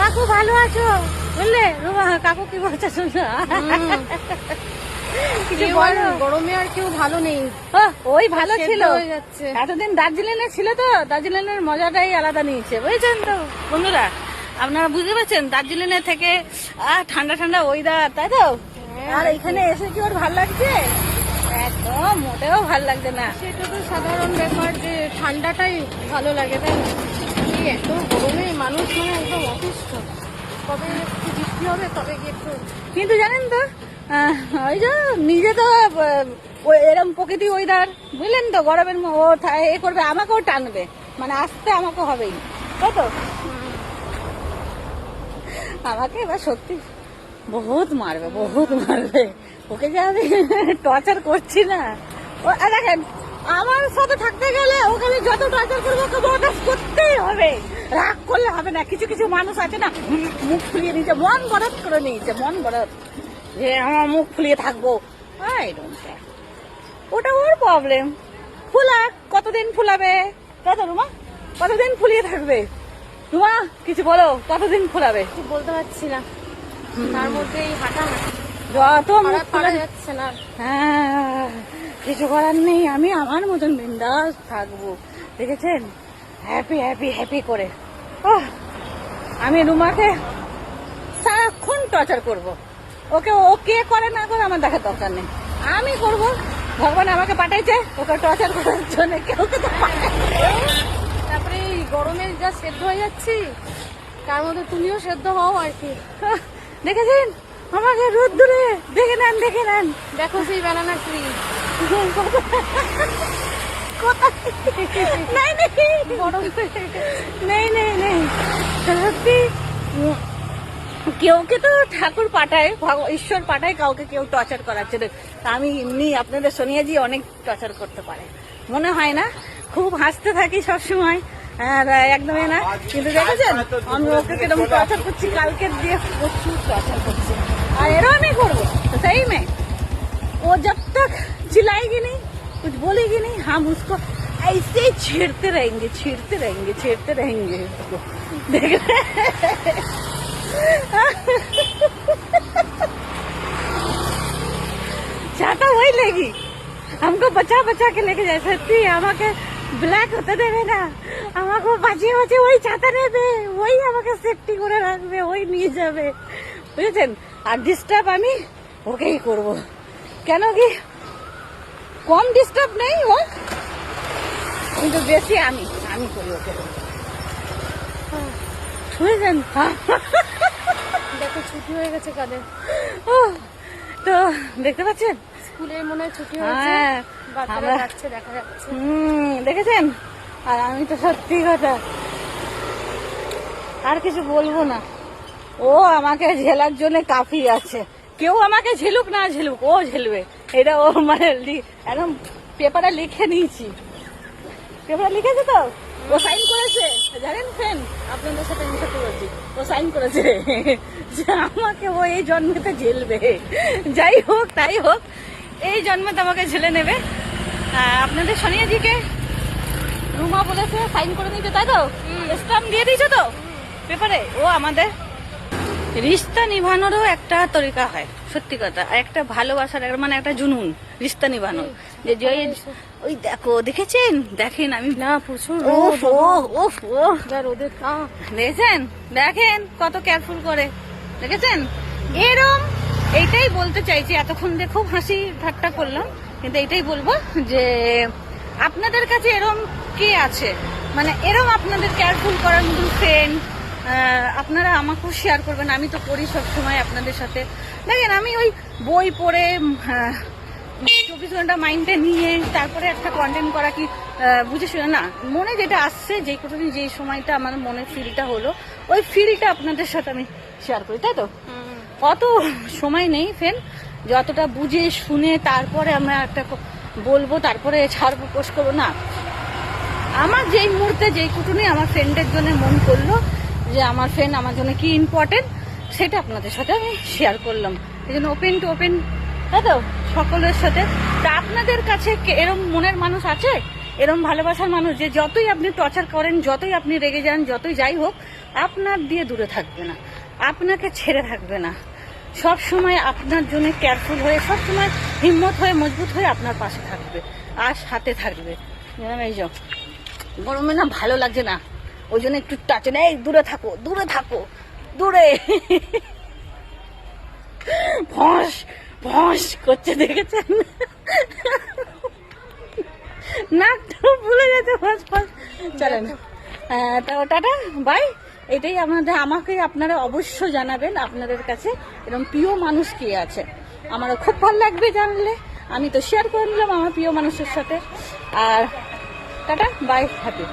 কাকু ভালো আছো বুঝলে রুমা? কাকু কি বলছে শুনো, কিছু বলো। গরমে আর কেউ ভালো নেই, ওই ভালো ছিল হয়ে যাচ্ছে। এতদিন দার্জিলিং এ ছিল তো, দার্জিলিং এর মজাটাই আলাদা নিয়েছে বুঝেছেন তো বন্ধুরা। আপনারা বুঝতে পারছেন দার্জিলিং এর থেকে ঠান্ডা ঠান্ডা ওয়েদার, তাই তো? আর এখানে এসে কি ওর ভালো লাগছে? একদম মোটেও ভালো লাগছে না। সেটা তো সাধারণ ব্যাপার যে ঠান্ডাটাই ভালো লাগে, তাই না? এই এত গরমে মানুষ মানে একদম অসুস্থ। কবে একটু বৃষ্টি হবে তবে গিয়ে একটু। কিন্তু জানেন তো ওই যে নিজে তো এরম প্রকৃতি ওয়েদার বুঝলেন তো, গরমের ও এ করবে, আমাকেও টানবে, মানে আসতে আমাকে হবেই, তাই তো? আমাকে এবার সত্যি বহুত মারবে, বহুত মারবে। ওকে যে আমি টর্চার করছি না, ও দেখেন আমার সাথে থাকতে গেলে ওকে আমি যত টর্চার করবো ওকে বরদাস্ত করতেই হবে। রাগ করলে হবে না। কিছু কিছু মানুষ আছে না মুখ ফুলিয়ে নিয়েছে, মন বরদ করে নিয়েছে, মন বরদ, যে আমার মুখ ফুলিয়ে থাকবো। ওটা ওর প্রবলেম, ফুলাক, কতদিন ফুলাবে, তাই তো রুমা? কতদিন ফুলিয়ে থাকবে রুমা? কিছু বলো, কতদিন ফুলাবে? কিছু বলতে পারছি না, তার মধ্যে এই হাঁটা যত মুখ পারা ফুলে যাচ্ছে না। হ্যাঁ, কিছু করার নেই, আমি আমার মতন বিন্দাস থাকবো, দেখেছেন? হ্যাপি হ্যাপি হ্যাপি করে। আমি রুমাকে সারাক্ষণ টর্চার করব। ওকে ও কে করে না করে আমার দেখার দরকার নেই, আমি করব। ভগবান আমাকে পাঠাইছে ওকে টর্চার করার জন্য, কেউ তো তারপরে এই গরমে যা সেদ্ধ হয়ে যাচ্ছি, তার মধ্যে তুমিও সেদ্ধ হও আর কি। দেখেছেন আমাকে রোদ্দুরে, দেখে নেন দেখে নেন। দেখো সেই ব্যানানা ট্রি, नहीं नहीं नहीं नहीं नहीं সত্যি কেউকে তো ঠাকুর পাঠায়, ঈশ্বর পাঠায়, কাউকে কেউ টর্চার করাচ্ছে না। আমি এমনি আপনাদের শুনিয়েছি অনেক টর্চার করতে পারে, মনে হয় না? খুব হাসতে থাকি সবসময়, আর একদমই না। কিন্তু দেখেছেন আমি ওকে কিরকম টর্চার করছি, কালকে দিয়ে প্রচুর टॉर्चर করছি, আর এরও আমি করবো তো सही में। वो जब तक चिल्लाएगी नहीं, कुछ बोलेगी नहीं, हम उसको ऐसे छेड़ते रहेंगे छेड़ते रहेंगे छेड़ते रहेंगे उसको, देख रहे चाहता वही लेगी, हमको बचा बचा के लेके जाए। सच्ची আমাকে ব্ল্যাক হতে দেবে না, আমাকে বাঁচিয়ে বাঁচিয়ে ওই চাতা নেবে, ওই আমাকে সেফটি করে রাখবে, ওই নিয়ে যাবে, বুঝেছেন? আর ডিস্টার্ব আমি ওকেই করব, কেন কি কম ডিস্টার্ব নেই ও, কিন্তু বেশি আমি করি ওকে, বুঝেছেন? দেখো ছুটি হয়ে গেছে কাদের, তো দেখতে পাচ্ছেন স্কুলের মনে হয় ছুটি হয়েছে, হ্যাঁ, বাচ্চারা যাচ্ছে দেখা যাচ্ছে। দেখেছেন? আর আমি তো সত্যি কথা আর কিছু বলবো না, ও আমাকে ঝেলার জন্য কাফি আছে। কেউ আমাকে ঝেলুক না ঝেলুক, ও ঝেলবে, এটা ও মানে একদম পেপারে লিখে নিয়েছি, পেপারে লিখেছে তো, ও সাইন করেছে, জানেন ফ্রেন্ড? আপনাদের সাথে আমি সত্যি বলছি, ও সাইন করেছে যে আমাকে ও এই জন্মেতে ঝেলবে, যাই হোক তাই হোক, এই জন্মে আমাকে ঝেলে নেবে। আপনাদের সোনিয়াজিকে রুমা বলেছে সাইন করে নিতে, তাই তো? স্টাম্প দিয়ে দিয়েছো তো পেপারে? ও আমাদের রিস্তা নিভানোরও একটা তরিকা হয়, সত্যি কথা, আর একটা ভালোবাসার মানে একটা জুনুন রিস্তা নিভানোর, যে ওই দেখো, দেখেছেন? দেখেন আমি না প্রচুর রোদের তাপ, দেখেছেন? দেখেন কত কেয়ারফুল করে, দেখেছেন? এরম এইটাই বলতে চাইছি, এতক্ষণ দিয়ে খুব হাসি ঠাট্টা করলাম, কিন্তু এইটাই বলবো যে আপনাদের কাছে এরম কে আছে, মানে এরম আপনাদের কেয়ারফুল করার মতন ফ্রেন্ড, আপনারা আমাকেও শেয়ার করবেন। আমি তো করি সবসময় আপনাদের সাথে। দেখেন আমি ওই বই পড়ে 24 ঘন্টা মাইন্ডে নিয়ে তারপরে একটা কন্টেন্ট করা কি বুঝে শুনে না, মনে যেটা আসছে, যেই কোথাও যেই সময়টা আমার মনে ফিলটা হলো, ওই ফিলটা আপনাদের সাথে আমি শেয়ার করি, তাই তো? অত সময় নেই ফ্রেন্ড, যতটা বুঝে শুনে তারপরে আমরা একটা বলবো, তারপরে ছাড়বো, পোস্ট করবো না। আমার যেই মুহূর্তে যেই কুটুনি আমার ফ্রেন্ডের জন্য মন করলো যে আমার ফ্রেন্ড আমার জন্য কি ইম্পর্টেন্ট, সেটা আপনাদের সাথে আমি শেয়ার করলাম। এই জন্য ওপেন টু ওপেন, তাই তো, সকলের সাথে। তা আপনাদের কাছে এরকম মনের মানুষ আছে এরকম ভালোবাসার মানুষ যে যতই আপনি টর্চার করেন, যতই আপনি রেগে যান, যতই যাই হোক, আপনার দিয়ে দূরে থাকবে না, আপনাকে ছেড়ে থাকবে না, সব সময় আপনার জন্য কেয়ারফুল হয়ে, সব সময় হিম্মত হয়ে, মজবুত হয়ে আপনার পাশে থাকবে আর সাথে থাকবে। এই যে গরমে না ভালো লাগছে না, ওই জন্য একটু টাচে নেই, দূরে থাকো, দূরে থাকো, দূরে। ভস ভস করছে, দেখেছেন? নাকটা ভুলে গেছে, ভস ভস। চলেন, টাটা, বাই। এটাই আমাকে আপনারা অবশ্যই জানাবেন আপনাদের কাছে এরকম প্রিয় মানুষ কে আছে। আমারও খুব ভালো লাগবে জানলে, আমি তো শেয়ার করে নিলাম আমার প্রিয় মানুষের সাথে। আর টাটা, বাই, হ্যাপি।